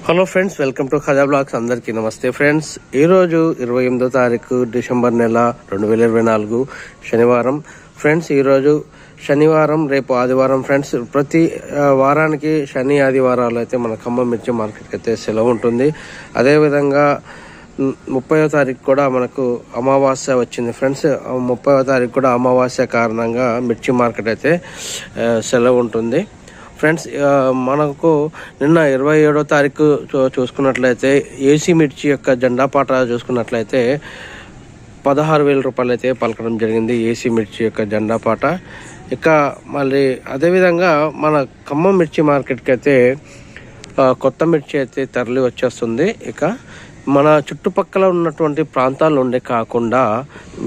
Hello friends, welcome to Khaja blogs. అందరికీ నమస్తే friends. ఈరోజు 28వ తారీఖు డిసెంబర్ నెల 2024 శనివారం ఫ్రెండ్స్. ఈరోజు శనివారం, రేపు ఆదివారం ఫ్రెండ్స్. ప్రతి వారానికి శని ఆదివారాలు అయితే మన ఖమ్మం మిర్చి మార్కెట్కి అయితే సెలవు ఉంటుంది. అదేవిధంగా 30వ తారీఖు కూడా మనకు అమావాస్య వచ్చింది ఫ్రెండ్స్. 30వ తారీఖు కూడా అమావాస్య కారణంగా మిర్చి మార్కెట్ అయితే సెలవు ఉంటుంది ఫ్రెండ్స్. మనకు నిన్న 27వ తారీఖు చూసుకున్నట్లయితే ఏసీ మిర్చి యొక్క జెండా పాట చూసుకున్నట్లయితే 16,000 రూపాయలు అయితే పలకడం జరిగింది ఏసీ మిర్చి యొక్క జెండా పాట. ఇక మళ్ళీ అదేవిధంగా మన ఖమ్మం మిర్చి మార్కెట్కి అయితే కొత్త మిర్చి అయితే తరలి వచ్చేస్తుంది. ఇక మన చుట్టుపక్కల ఉన్నటువంటి ప్రాంతాల నుండి కాకుండా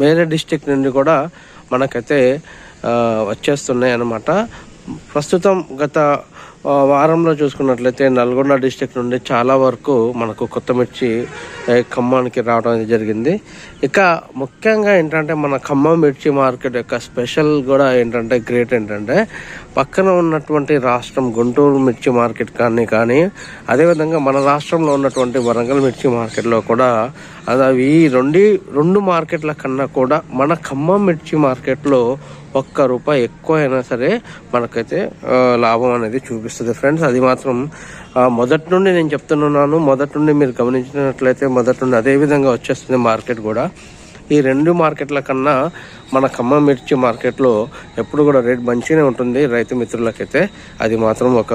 వేరే డిస్టిక్ నుండి కూడా మనకైతే వచ్చేస్తున్నాయి అన్నమాట. ప్రస్తుతం గత వారంలో చూసుకున్నట్లయితే నల్గొండ డిస్టిక్ నుండి చాలా వరకు మనకు కొత్త మిర్చి ఖమ్మానికి రావడం అనేది జరిగింది. ఇక ముఖ్యంగా ఏంటంటే మన ఖమ్మం మిర్చి మార్కెట్ యొక్క స్పెషల్ కూడా ఏంటంటే గ్రేట్ ఏంటంటే పక్కన ఉన్నటువంటి రాష్ట్రం గుంటూరు మిర్చి మార్కెట్ కానీ అదేవిధంగా మన రాష్ట్రంలో ఉన్నటువంటి వరంగల్ మిర్చి మార్కెట్లో కూడా అది ఈ రెండు మార్కెట్ల కన్నా కూడా మన ఖమ్మం మిర్చి మార్కెట్లో ₹1 ఎక్కువ అయినా సరే మనకైతే లాభం అనేది చూపిస్తుంది ఫ్రెండ్స్. అది మాత్రం మొదటి నుండి నేను చెప్తున్నాను. మొదటి నుండి మీరు గమనించినట్లయితే మొదటి నుండి అదే విధంగా వచ్చేస్తుంది మార్కెట్ కూడా. ఈ రెండు మార్కెట్ల కన్నా మన ఖమ్మం మిర్చి మార్కెట్లో ఎప్పుడు కూడా రేట్ మంచిగానే ఉంటుంది రైతు మిత్రులకైతే. అది మాత్రం ఒక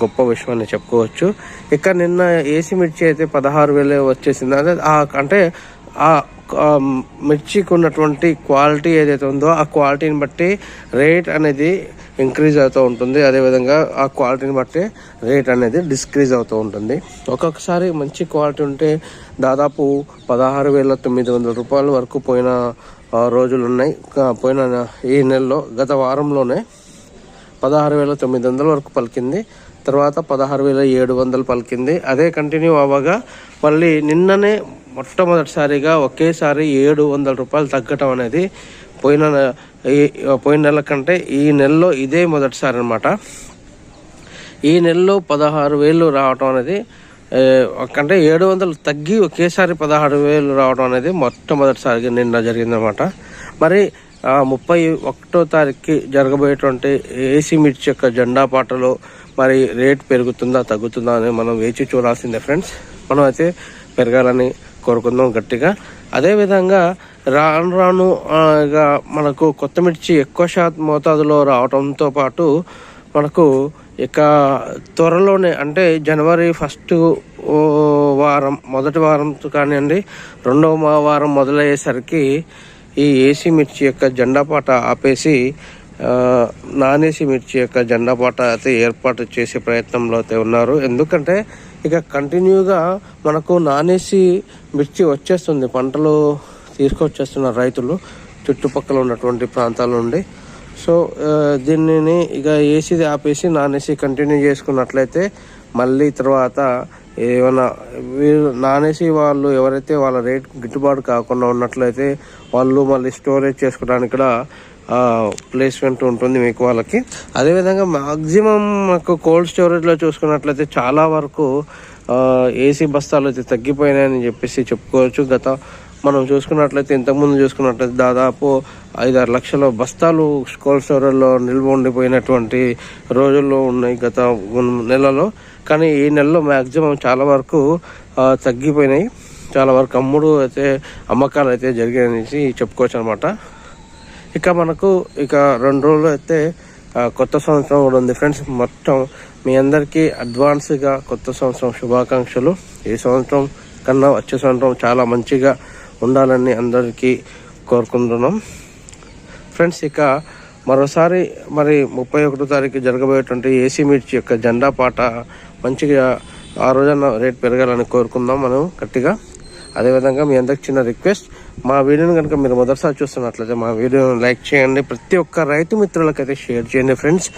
గొప్ప విషయం అని చెప్పుకోవచ్చు. ఇక నిన్న ఏసీ మిర్చి అయితే 16,000 వచ్చేసింది. అదే అంటే ఆ మిర్చికి ఉన్నటువంటి క్వాలిటీ ఏదైతే ఉందో ఆ క్వాలిటీని బట్టి రేట్ అనేది ఇంక్రీజ్ అవుతూ ఉంటుంది. అదేవిధంగా ఆ క్వాలిటీని బట్టి రేట్ అనేది డిస్క్రీజ్ అవుతూ ఉంటుంది. ఒక్కొక్కసారి మంచి క్వాలిటీ ఉంటే దాదాపు 16,900 రూపాయల వరకు పోయిన రోజులు ఉన్నాయి. పోయిన ఈ నెలలో గత వారంలోనే 16,900 వరకు పలికింది. తర్వాత 16,700 పలికింది. అదే కంటిన్యూ అవ్వగా మళ్ళీ నిన్ననే మొట్టమొదటిసారిగా ఒకేసారి 700 రూపాయలు తగ్గటం అనేది పోయిన నెల కంటే ఈ నెలలో ఇదే మొదటిసారి అనమాట. ఈ నెలలో 16,000 రావటం అనేది అంటే 700 తగ్గి ఒకేసారి 16,000 రావడం అనేది మొట్టమొదటిసారిగా నిన్న జరిగిందనమాట. మరి 31వ తారీఖుకి జరగబోయేటువంటి ఏసీ మిర్చి యొక్క జెండా పాటలో మరి రేట్ పెరుగుతుందా తగ్గుతుందా అని మనం వేచి చూడాల్సిందే ఫ్రెండ్స్. మనం అయితే పెరగాలని కోరుకుందాం గట్టిగా. అదేవిధంగా రాను మనకు కొత్త మిర్చి ఎక్కువ మోతాదులో రావడంతో పాటు మనకు ఇక త్వరలోనే అంటే జనవరి 1st వారం మొదటి వారం కానివ్వండి, 2వ వారం మొదలయ్యేసరికి ఈ ఏసీ మిర్చి యొక్క జెండా పాట ఆపేసి నాన్ ఏసీ మిర్చి యొక్క జెండా పాట అయితే ఏర్పాటు చేసే ప్రయత్నంలో అయితే ఉన్నారు. ఎందుకంటే ఇక కంటిన్యూగా మనకు నాన్ ఏసీ మిర్చి వచ్చేస్తుంది, పంటలు తీసుకొచ్చేస్తున్నారు రైతులు చుట్టుపక్కల ఉన్నటువంటి ప్రాంతాల నుండి. సో దీనిని ఇక ఏసీది ఆపేసి నాన్ ఏసీ కంటిన్యూ చేసుకున్నట్లయితే మళ్ళీ తర్వాత ఏమైనా నాన్ ఏసీ వాళ్ళు ఎవరైతే వాళ్ళ రేట్ గిట్టుబాటు కాకుండా ఉన్నట్లయితే వాళ్ళు మళ్ళీ స్టోరేజ్ చేసుకోవడానికి కూడా ప్లేస్మెంట్ ఉంటుంది మీకు వాళ్ళకి. అదేవిధంగా మ్యాక్సిమం మాకు కోల్డ్ స్టోరేజ్లో చూసుకున్నట్లయితే చాలా వరకు ఏసీ బస్తాలు అయితే తగ్గిపోయినాయని చెప్పేసి చెప్పుకోవచ్చు. మనం చూసుకున్నట్లయితే ఇంతకుముందు చూసుకున్నట్లయితే దాదాపు 5-6 లక్షల బస్తాలు కోల్డ్ స్టోరేజ్లో నిల్వ ఉండిపోయినటువంటి రోజుల్లో ఉన్నాయి గత నెలలో. కానీ ఈ నెలలో మ్యాక్సిమం చాలా వరకు తగ్గిపోయినాయి. చాలా వరకు అమ్మకాలు అయితే జరిగాయనేసి చెప్పుకోవచ్చు అనమాట. ఇక మనకు 2 రోజులు అయితే కొత్త సంవత్సరం కూడా ఉంది ఫ్రెండ్స్. మొత్తం మీ అందరికీ అడ్వాన్స్గా కొత్త సంవత్సరం శుభాకాంక్షలు. ఈ సంవత్సరం కన్నా వచ్చే సంవత్సరం చాలా మంచిగా ఉండాలని అందరికీ కోరుకుంటున్నాం ఫ్రెండ్స్. ఇక మరోసారి మరి 31వ తారీఖు జరగబోయేటువంటి ఏసీ మిర్చి యొక్క జెండా పాట మంచిగా ఆ రోజున రేట్ పెరగాలని కోరుకుందాం మనం గట్టిగా. అదేవిధంగా మీ అందరికి చిన్న రిక్వెస్ట్, మా వీడియోని కనుక మీరు మొదటిసారి చూస్తున్నట్లయితే మా వీడియోని లైక్ చేయండి, ప్రతి ఒక్క రైతు మిత్రులకైతే షేర్ చేయండి ఫ్రెండ్స్.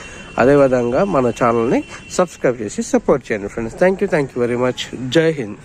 అదేవిధంగా మన ఛానల్ని సబ్స్క్రైబ్ చేసి సపోర్ట్ చేయండి friends. Thank you very much. జై హింద్.